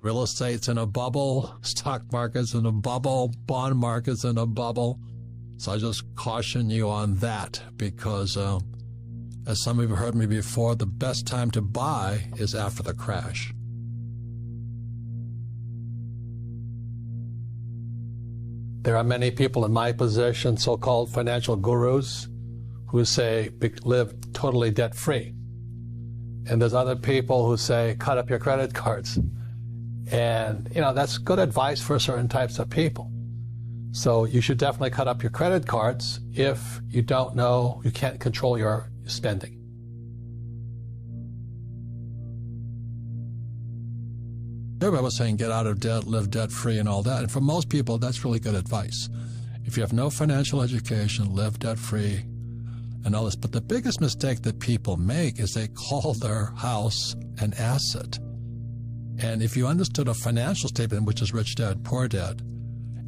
Real estate's in a bubble, stock market's in a bubble, bond market's in a bubble. So I just caution you on that because, as some of you have heard me before, the best time to buy is after the crash. There are many people in my position, so-called financial gurus, who say live totally debt-free. And there's other people who say cut up your credit cards. And, that's good advice for certain types of people. So you should definitely cut up your credit cards if you can't control your spending. Everybody was saying get out of debt, live debt-free and all that. And for most people, that's really good advice. If you have no financial education, live debt-free and all this. But the biggest mistake that people make is they call their house an asset. And if you understood a financial statement, which is rich dad, poor dad,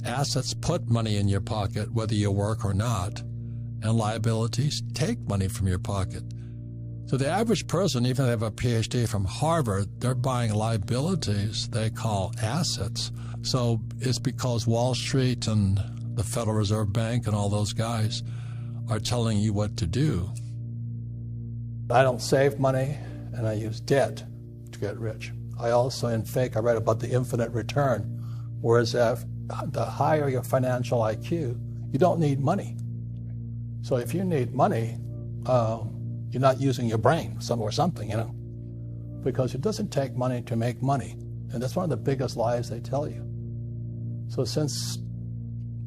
assets put money in your pocket, whether you work or not, and liabilities take money from your pocket. So the average person, even if they have a PhD from Harvard, they're buying liabilities they call assets. So it's because Wall Street and the Federal Reserve Bank and all those guys are telling you what to do. I don't save money, and I use debt to get rich. I also, I read about the infinite return, whereas if the higher your financial IQ, you don't need money. So if you need money, you're not using your brain or something, because it doesn't take money to make money. And that's one of the biggest lies they tell you. So since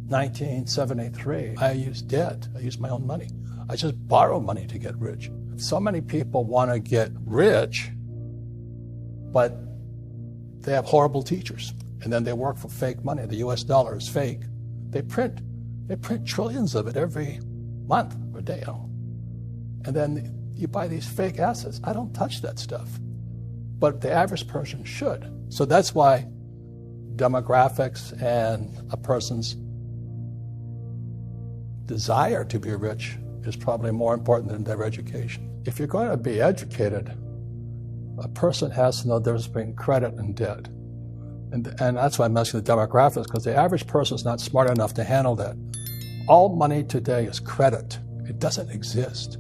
1973, I use debt. I use my own money. I just borrow money to get rich. So many people want to get rich, but they have horrible teachers. And then they work for fake money. The US dollar is fake. They print trillions of it every month or day. And then you buy these fake assets. I don't touch that stuff. But the average person should. So that's why demographics and a person's desire to be rich is probably more important than their education. If you're going to be educated, a person has to know there's between credit and debt. And that's why I'm mentioning the demographics, because the average person is not smart enough to handle that. All money today is credit. It doesn't exist.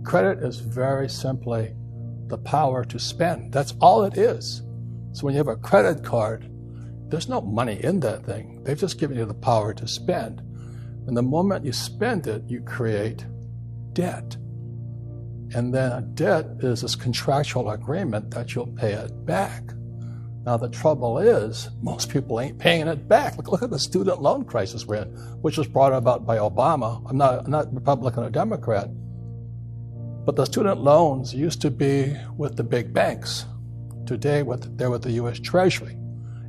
Credit is very simply the power to spend. That's all it is. So when you have a credit card, there's no money in that thing. They've just given you the power to spend. And the moment you spend it, you create debt. And then a debt is this contractual agreement that you'll pay it back. Now the trouble is, most people ain't paying it back. Look at the student loan crisis we're in, which was brought about by Obama. I'm not Republican or Democrat. But the student loans used to be with the big banks. Today, they're with the U.S. Treasury.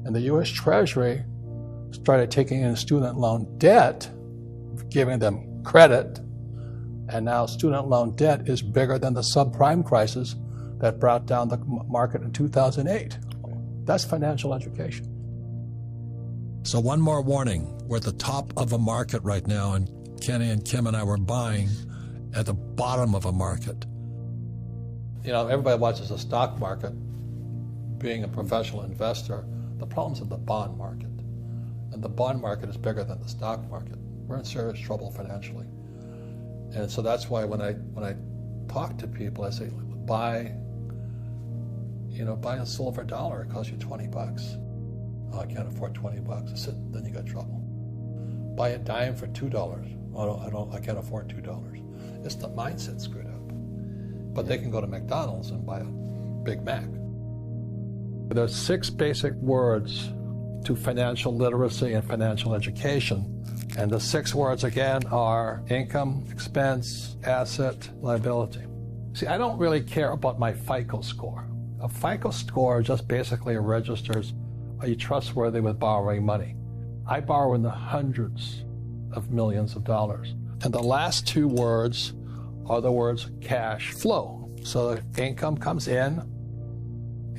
And the U.S. Treasury started taking in student loan debt, giving them credit, and now student loan debt is bigger than the subprime crisis that brought down the market in 2008. That's financial education. So one more warning. We're at the top of a market right now, and Kenny and Kim and I were buying at the bottom of a market. Everybody watches the stock market. Being a professional investor, the problem's in the bond market. And the bond market is bigger than the stock market. We're in serious trouble financially. And so that's why when I talk to people, I say, buy a silver dollar. It costs you $20. Oh, I can't afford $20. I said, then you got trouble. Buy a dime for $2. Oh, I can't afford $2. It's the mindset screwed up. But they can go to McDonald's and buy a Big Mac. There's 6 basic words to financial literacy and financial education. And the 6 words, again, are income, expense, asset, liability. See, I don't really care about my FICO score. A FICO score just basically registers, are you trustworthy with borrowing money? I borrow in the hundreds of millions of dollars. And the last 2 words are the words cash flow. So the income comes in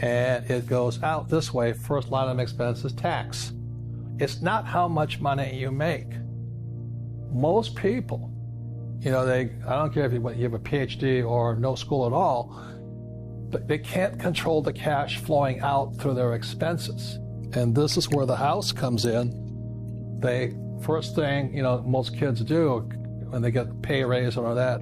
and it goes out this way. First line of expense is tax. It's not how much money you make. Most people, I don't care if you have a PhD or no school at all, They can't control the cash flowing out through their expenses. And this is where the house comes in. First thing, most kids do when they get pay raise or that,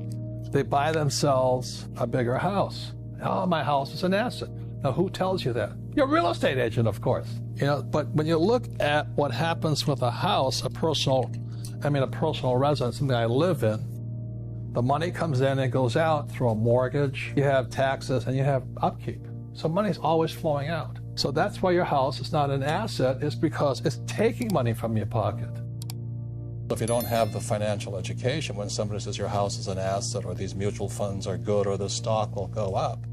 they buy themselves a bigger house. Oh, my house is an asset. Now, who tells you that? Your real estate agent, of course. But when you look at what happens with a house, a personal residence, something I live in, the money comes in and goes out through a mortgage. You have taxes and you have upkeep. So money's always flowing out. So that's why your house is not an asset, is because it's taking money from your pocket. If you don't have the financial education, when somebody says your house is an asset or these mutual funds are good or the stock will go up,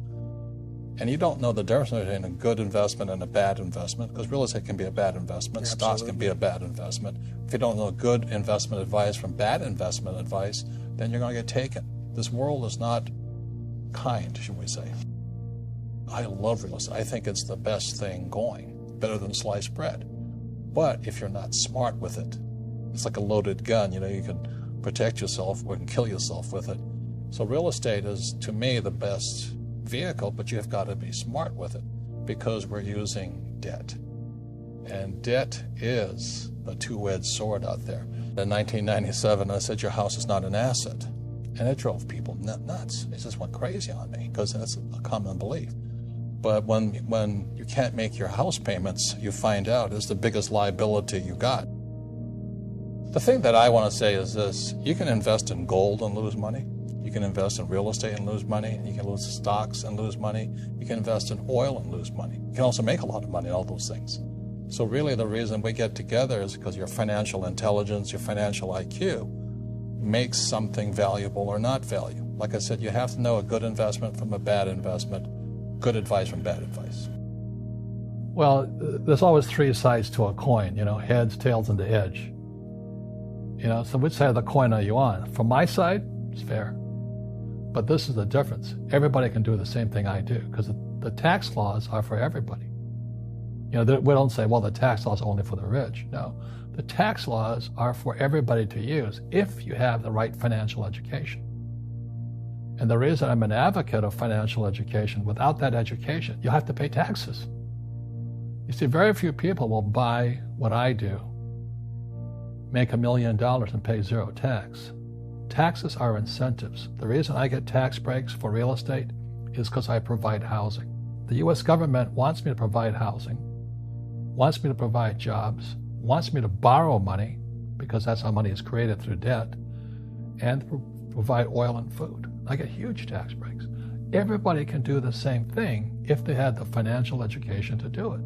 and you don't know the difference between a good investment and a bad investment, because real estate can be a bad investment, yeah, stocks can be a bad investment. If you don't know good investment advice from bad investment advice, then you're going to get taken. This world is not kind, should we say. I love real estate. I think it's the best thing going, better than sliced bread. But if you're not smart with it, it's like a loaded gun. You can protect yourself or you can kill yourself with it. So real estate is, to me, the best vehicle, but you've got to be smart with it because we're using debt. And debt is a two-edged sword out there. In 1997, I said, your house is not an asset. And it drove people nuts. It just went crazy on me because it's a common belief. But when you can't make your house payments, you find out it's the biggest liability you got. The thing that I want to say is this: you can invest in gold and lose money. You can invest in real estate and lose money. You can lose stocks and lose money. You can invest in oil and lose money. You can also make a lot of money in all those things. So really the reason we get together is because your financial intelligence, your financial IQ makes something valuable or not valuable. Like I said, you have to know a good investment from a bad investment, good advice from bad advice. Well, there's always three sides to a coin, heads, tails, and the edge. So which side of the coin are you on? From my side, it's fair. But this is the difference. Everybody can do the same thing I do because the tax laws are for everybody. We don't say, well, the tax laws are only for the rich. No, the tax laws are for everybody to use if you have the right financial education. And the reason I'm an advocate of financial education, without that education, you'll have to pay taxes. You see, very few people will buy what I do, make $1 million and pay zero tax. Taxes are incentives. The reason I get tax breaks for real estate is because I provide housing. The U.S. government wants me to provide housing, wants me to provide jobs, wants me to borrow money, because that's how money is created through debt, and provide oil and food. I get huge tax breaks. Everybody can do the same thing if they had the financial education to do it.